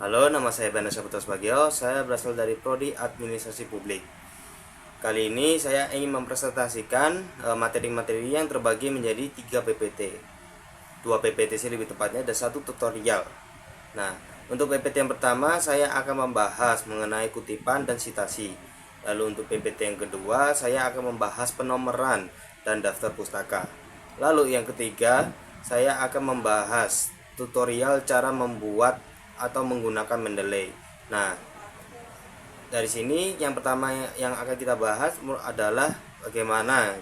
Halo, nama saya Banda Saputra Subagio. Saya berasal dari Prodi Administrasi Publik. Kali ini saya ingin mempresentasikan materi-materi yang terbagi menjadi 3 PPT. 2 PPT sih lebih tepatnya, dan 1 tutorial. Nah, untuk PPT yang pertama saya akan membahas mengenai kutipan dan sitasi. Lalu untuk PPT yang kedua saya akan membahas penomoran dan daftar pustaka. Lalu yang ketiga saya akan membahas tutorial cara membuat atau menggunakan Mendeley. Nah, dari sini yang pertama yang akan kita bahas adalah bagaimana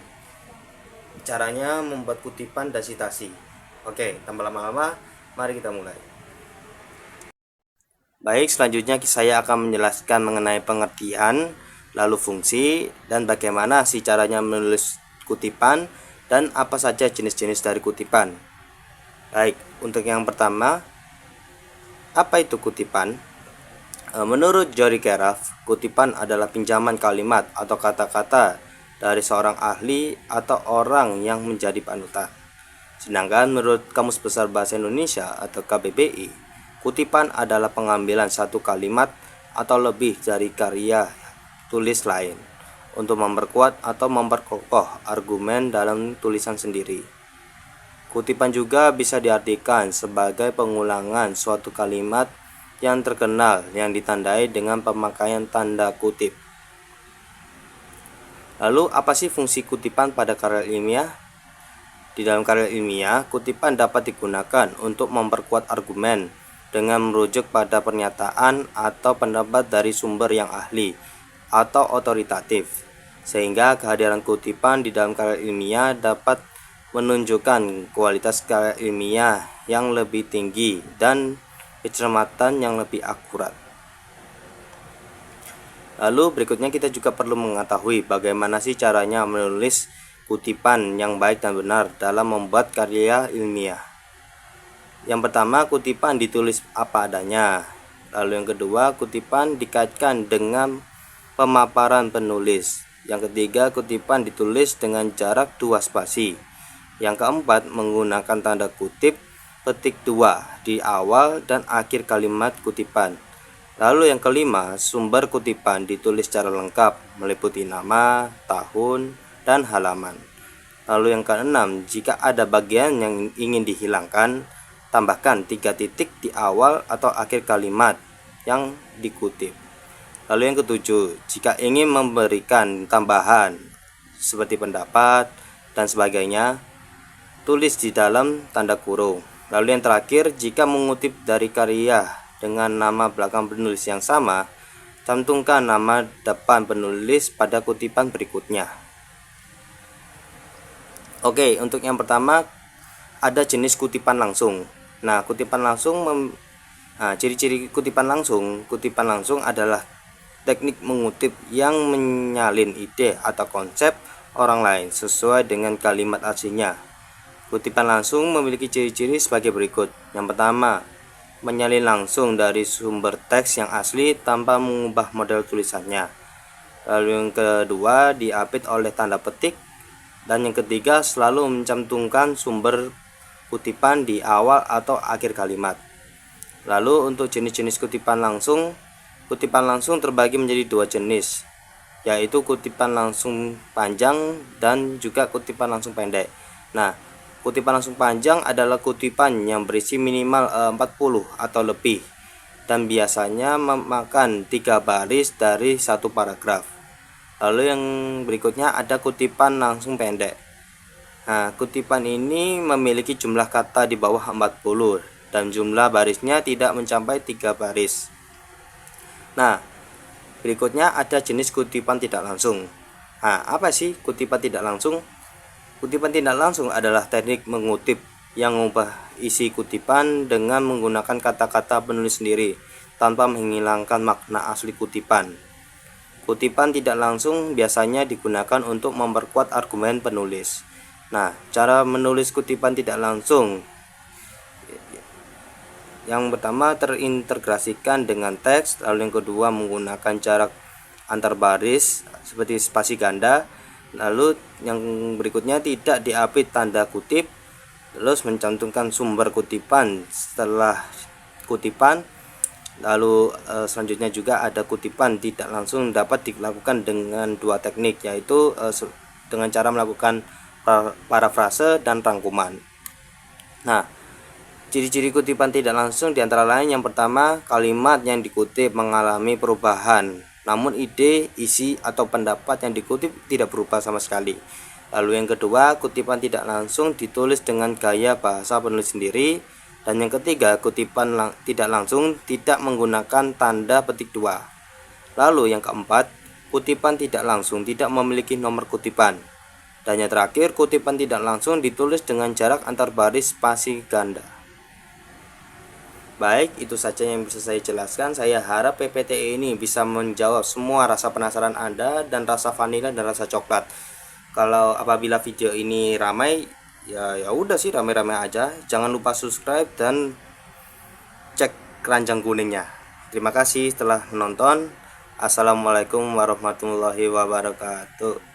caranya membuat kutipan dan sitasi. Oke, tanpa lama-lama, mari kita mulai. Baik, selanjutnya saya akan menjelaskan mengenai pengertian, lalu fungsi, dan bagaimana sih caranya menulis kutipan, dan apa saja jenis-jenis dari kutipan. Baik, untuk yang pertama, apa itu kutipan? Menurut Jory Keraf, kutipan adalah pinjaman kalimat atau kata-kata dari seorang ahli atau orang yang menjadi panutan. Sedangkan menurut Kamus Besar Bahasa Indonesia atau KBBI, kutipan adalah pengambilan satu kalimat atau lebih dari karya tulis lain untuk memperkuat atau memperkokoh argumen dalam tulisan sendiri. Kutipan juga bisa diartikan sebagai pengulangan suatu kalimat yang terkenal yang ditandai dengan pemakaian tanda kutip. Lalu apa sih fungsi kutipan pada karya ilmiah? Di dalam karya ilmiah, kutipan dapat digunakan untuk memperkuat argumen dengan merujuk pada pernyataan atau pendapat dari sumber yang ahli atau otoritatif, sehingga kehadiran kutipan di dalam karya ilmiah dapat menunjukkan kualitas karya ilmiah yang lebih tinggi dan kecermatan yang lebih akurat. Lalu berikutnya kita juga perlu mengetahui bagaimana sih caranya menulis kutipan yang baik dan benar dalam membuat karya ilmiah. Yang pertama, kutipan ditulis apa adanya. Lalu yang kedua, kutipan dikaitkan dengan pemaparan penulis. Yang ketiga, kutipan ditulis dengan jarak 2 spasi. Yang keempat, menggunakan tanda kutip petik 2 di awal dan akhir kalimat kutipan. Lalu yang kelima, sumber kutipan ditulis secara lengkap meliputi nama, tahun, dan halaman. Lalu yang keenam, jika ada bagian yang ingin dihilangkan, tambahkan 3 titik di awal atau akhir kalimat yang dikutip. Lalu yang ketujuh, jika ingin memberikan tambahan seperti pendapat dan sebagainya, tulis di dalam tanda kurung. Lalu yang terakhir, jika mengutip dari karya dengan nama belakang penulis yang sama, cantumkan nama depan penulis pada kutipan berikutnya. Oke, untuk yang pertama ada jenis kutipan langsung. Nah, ciri-ciri kutipan langsung adalah teknik mengutip yang menyalin ide atau konsep orang lain sesuai dengan kalimat aslinya. Kutipan langsung memiliki ciri-ciri sebagai berikut. Yang pertama, menyalin langsung dari sumber teks yang asli tanpa mengubah model tulisannya. Lalu yang kedua, diapit oleh tanda petik. Dan yang ketiga, selalu mencantumkan sumber kutipan di awal atau akhir kalimat. Lalu untuk jenis-jenis kutipan langsung terbagi menjadi 2 jenis, yaitu kutipan langsung panjang dan juga kutipan langsung pendek. Nah, kutipan langsung panjang adalah kutipan yang berisi minimal 40 atau lebih dan biasanya memakan 3 baris dari 1 paragraf. Lalu yang berikutnya ada kutipan langsung pendek. Nah, kutipan ini memiliki jumlah kata di bawah 40 dan jumlah barisnya tidak mencapai 3 baris. Nah, berikutnya ada jenis kutipan tidak langsung. Nah, apa sih kutipan tidak langsung? Kutipan tidak langsung adalah teknik mengutip yang mengubah isi kutipan dengan menggunakan kata-kata penulis sendiri tanpa menghilangkan makna asli kutipan. Kutipan tidak langsung biasanya digunakan untuk memperkuat argumen penulis. Nah, cara menulis kutipan tidak langsung. Yang pertama, terintegrasikan dengan teks. Lalu yang kedua, menggunakan jarak antar baris seperti spasi ganda. Lalu yang berikutnya, tidak diapit tanda kutip, terus mencantumkan sumber kutipan setelah kutipan. Lalu selanjutnya juga ada kutipan tidak langsung dapat dilakukan dengan dua teknik, yaitu dengan cara melakukan parafrase dan rangkuman. Nah, ciri-ciri kutipan tidak langsung diantara lain, yang pertama, kalimat yang dikutip mengalami perubahan, namun ide, isi, atau pendapat yang dikutip tidak berubah sama sekali. Lalu yang kedua, kutipan tidak langsung ditulis dengan gaya bahasa penulis sendiri. Dan yang ketiga, kutipan tidak langsung tidak menggunakan tanda petik dua. Lalu yang keempat, kutipan tidak langsung tidak memiliki nomor kutipan. Dan yang terakhir, kutipan tidak langsung ditulis dengan jarak antar baris spasi ganda. Baik, itu saja yang bisa saya jelaskan. Saya harap PPT ini bisa menjawab semua rasa penasaran Anda dan rasa vanila dan rasa coklat. Kalau apabila video ini ramai, ya udah sih, rame-rame aja. Jangan lupa subscribe dan cek keranjang kuningnya. Terima kasih telah menonton. Assalamualaikum warahmatullahi wabarakatuh.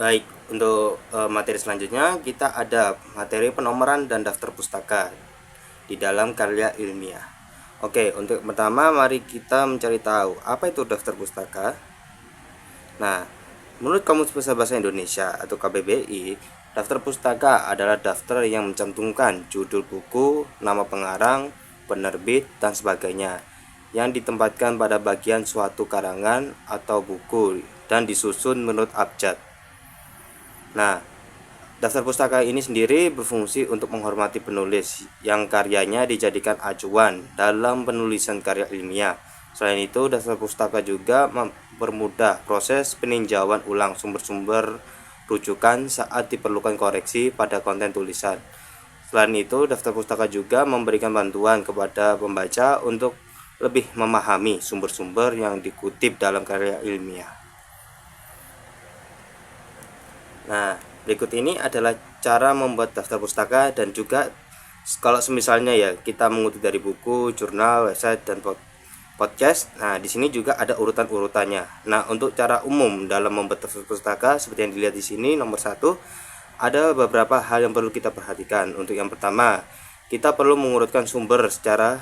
Baik, untuk materi selanjutnya kita ada materi penomoran dan daftar pustaka di dalam karya ilmiah. Oke, untuk pertama mari kita mencari tahu apa itu daftar pustaka. Nah, menurut Kamus Besar Bahasa Indonesia atau KBBI, daftar pustaka adalah daftar yang mencantumkan judul buku, nama pengarang, penerbit, dan sebagainya yang ditempatkan pada bagian suatu karangan atau buku dan disusun menurut abjad. Nah, daftar pustaka ini sendiri berfungsi untuk menghormati penulis yang karyanya dijadikan acuan dalam penulisan karya ilmiah. Selain itu, daftar pustaka juga mempermudah proses peninjauan ulang sumber-sumber rujukan saat diperlukan koreksi pada konten tulisan. Selain itu, daftar pustaka juga memberikan bantuan kepada pembaca untuk lebih memahami sumber-sumber yang dikutip dalam karya ilmiah. Nah, berikut ini adalah cara membuat daftar pustaka, dan juga kalau semisalnya ya kita mengutip dari buku, jurnal, website, dan podcast. Nah, di sini juga ada urutan-urutannya. Nah, untuk cara umum dalam membuat daftar pustaka seperti yang dilihat di sini, nomor 1, ada beberapa hal yang perlu kita perhatikan. Untuk yang pertama, kita perlu mengurutkan sumber secara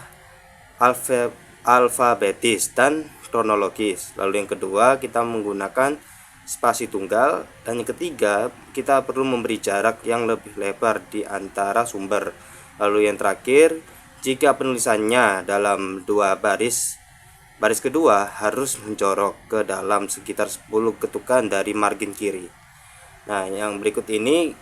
alfabetis dan kronologis. Lalu yang kedua, kita menggunakan spasi tunggal, dan yang ketiga, kita perlu memberi jarak yang lebih lebar di antara sumber. Lalu yang terakhir, jika penulisannya dalam dua baris kedua harus menjorok ke dalam sekitar 10 ketukan dari margin kiri. Nah, yang berikut ini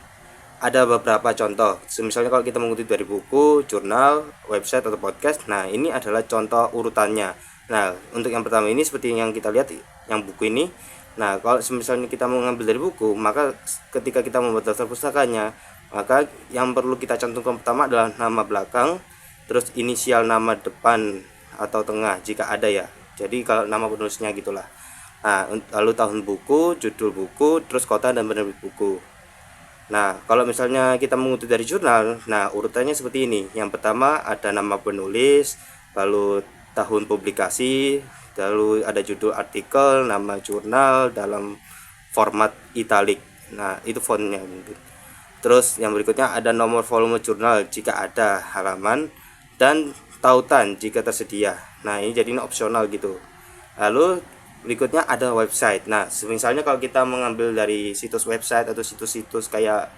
ada beberapa contoh. Misalnya kalau kita mengutip dari buku, jurnal, website, atau podcast, nah ini adalah contoh urutannya. Nah, untuk yang pertama ini seperti yang kita lihat yang buku ini. Nah, kalau misalnya kita mengambil dari buku, maka ketika kita membuat daftar pustakanya, maka yang perlu kita cantumkan pertama adalah nama belakang, terus inisial nama depan atau tengah jika ada ya. Jadi kalau nama penulisnya gitulah. Nah, lalu tahun buku, judul buku, terus kota dan penerbit buku. Nah, kalau misalnya kita mengutip dari jurnal, nah urutannya seperti ini. Yang pertama ada nama penulis, lalu tahun publikasi, lalu ada judul artikel, nama jurnal dalam format italic. Nah, itu fontnya mungkin. Terus yang berikutnya ada nomor volume jurnal jika ada, halaman, dan tautan jika tersedia. Nah, ini jadi opsional gitu. Lalu berikutnya ada website. Nah, misalnya kalau kita mengambil dari situs website atau situs-situs kayak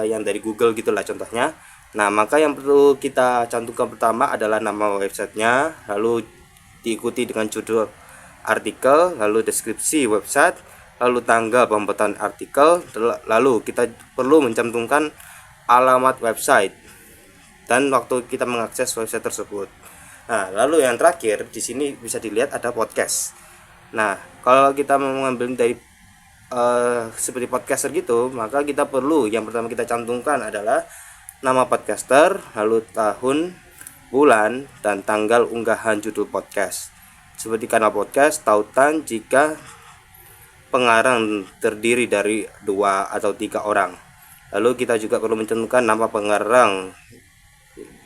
yang dari Google gitulah contohnya. Nah, maka yang perlu kita cantumkan pertama adalah nama websitenya, lalu diikuti dengan judul artikel, lalu deskripsi website, lalu tanggal pembuatan artikel, lalu kita perlu mencantumkan alamat website dan waktu kita mengakses website tersebut. Nah, lalu yang terakhir di sini bisa dilihat ada podcast. Nah, kalau kita mengambil dari seperti podcaster gitu, maka kita perlu yang pertama kita cantumkan adalah nama podcaster, lalu tahun, bulan, dan tanggal unggahan judul podcast. Seperti kanal podcast, tautan jika pengarang terdiri dari 2 atau 3 orang. Lalu kita juga perlu mencantumkan nama pengarang,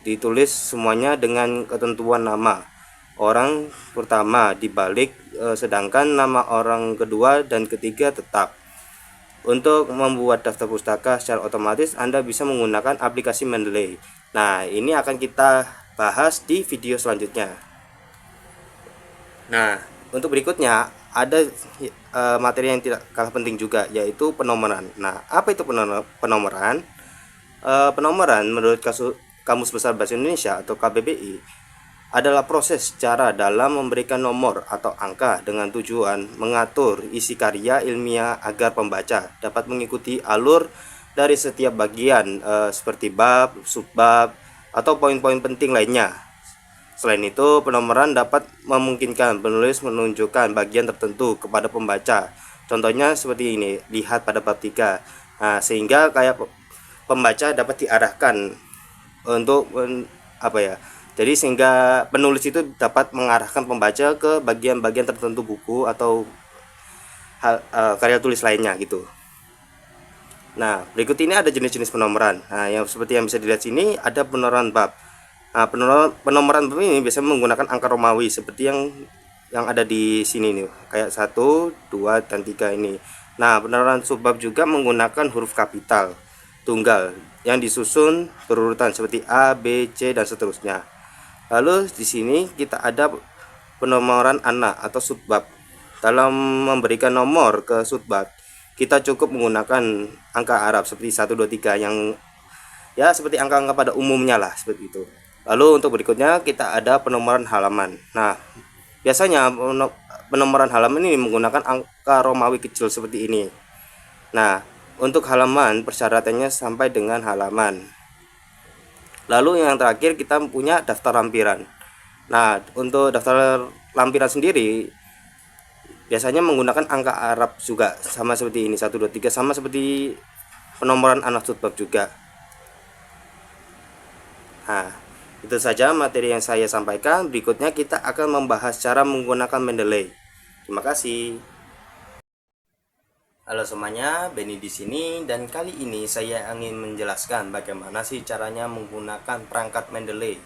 ditulis semuanya dengan ketentuan nama orang pertama dibalik, sedangkan nama orang kedua dan ketiga tetap. Untuk membuat daftar pustaka secara otomatis, Anda bisa menggunakan aplikasi Mendeley. Nah, ini akan kita bahas di video selanjutnya. Nah, untuk berikutnya ada materi yang tidak kalah penting juga, yaitu penomoran. Nah, apa itu penomoran? Penomoran menurut Kamus Besar Bahasa Indonesia atau KBBI adalah proses cara dalam memberikan nomor atau angka dengan tujuan mengatur isi karya ilmiah agar pembaca dapat mengikuti alur dari setiap bagian, seperti bab, subbab, atau poin-poin penting lainnya. Selain itu, penomoran dapat memungkinkan penulis menunjukkan bagian tertentu kepada pembaca. Contohnya seperti ini, lihat pada bab 3. Nah, sehingga kayak pembaca dapat diarahkan untuk apa ya? Jadi sehingga penulis itu dapat mengarahkan pembaca ke bagian-bagian tertentu buku atau karya tulis lainnya gitu. Nah, berikut ini ada jenis-jenis penomoran. Nah, yang seperti yang bisa dilihat sini ada penomoran bab. Nah, penomoran bab ini biasanya menggunakan angka Romawi seperti yang ada di sini nih, kayak 1, 2, dan 3 ini. Nah, penomoran subbab juga menggunakan huruf kapital tunggal yang disusun berurutan seperti A, B, C, dan seterusnya. Lalu di sini kita ada penomoran anak atau subbab. Dalam memberikan nomor ke subbab, kita cukup menggunakan angka Arab seperti 1, 2, 3 yang ya seperti angka-angka pada umumnya lah, seperti itu. Lalu untuk berikutnya kita ada penomoran halaman. Nah, biasanya penomoran halaman ini menggunakan angka Romawi kecil seperti ini. Nah, untuk halaman persyaratannya sampai dengan halaman. Lalu yang terakhir kita punya daftar lampiran. Nah, untuk daftar lampiran sendiri biasanya menggunakan angka Arab juga, sama seperti ini 1, 2, 3, sama seperti penomoran anak subbab juga. Nah, itu saja materi yang saya sampaikan. Berikutnya kita akan membahas cara menggunakan Mendeley. Terima kasih. Halo semuanya, Benny di sini, dan kali ini saya ingin menjelaskan bagaimana sih caranya menggunakan perangkat Mendeley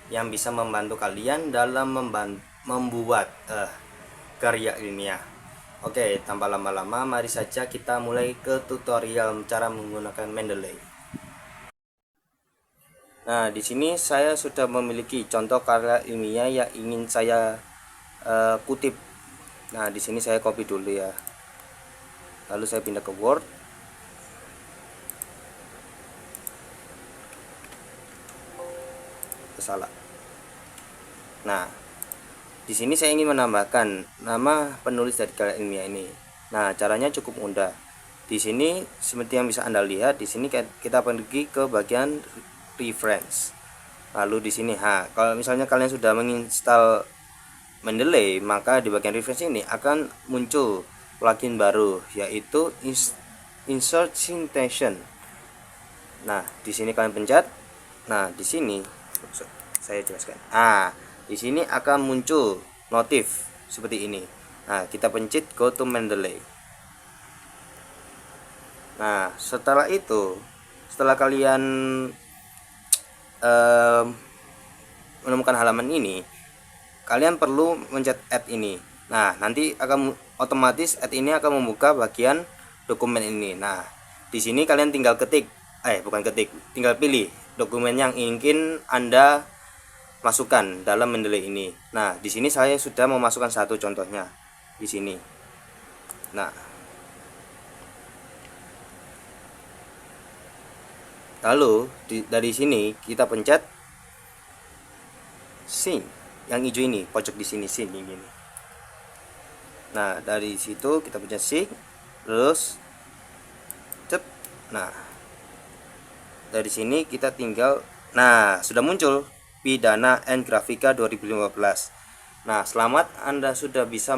yang bisa membantu kalian dalam membuat karya ilmiah. Oke, tanpa lama-lama mari saja kita mulai ke tutorial cara menggunakan Mendeley. Nah, di sini saya sudah memiliki contoh karya ilmiah yang ingin saya kutip. Nah, di sini saya copy dulu ya. Lalu saya pindah ke Word. Salah. Nah, di sini saya ingin menambahkan nama penulis dari karya ilmiah ini. Nah, caranya cukup mudah. Di sini seperti yang bisa Anda lihat, di sini kita pergi ke bagian reference. Lalu di sini, kalau misalnya kalian sudah menginstal Mendeley, maka di bagian reference ini akan muncul plugin baru, yaitu Insert Citation. Nah, di sini kalian pencet. Nah, di sini saya jelaskan. Di sini akan muncul notif seperti ini. Nah, kita pencet Go to Mendeley. Nah, setelah itu, setelah kalian menemukan halaman ini, kalian perlu mencet add ini. Nah, nanti akan otomatis add ini akan membuka bagian dokumen ini. Nah, di sini kalian tinggal tinggal pilih dokumen yang ingin Anda masukkan dalam Mendeley ini. Nah, di sini saya sudah memasukkan satu contohnya di sini. Nah, lalu dari sini kita pencet sync yang hijau ini, pojok di sini sync ini. Nah, dari situ kita pencet sync, terus nah, dari sini kita tinggal, nah, sudah muncul Pidana and Grafika 2015. Nah, selamat, Anda sudah bisa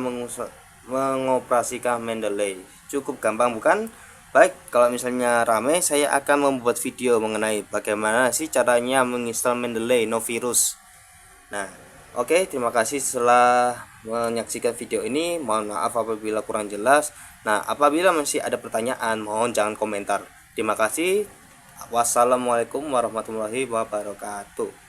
mengoperasikan Mendeley. Cukup gampang bukan? Baik, kalau misalnya rame, saya akan membuat video mengenai bagaimana sih caranya menginstal Mendeley no virus. Nah, oke, terima kasih setelah menyaksikan video ini. Mohon maaf apabila kurang jelas. Nah, apabila masih ada pertanyaan, mohon jangan komentar. Terima kasih. Wassalamualaikum warahmatullahi wabarakatuh.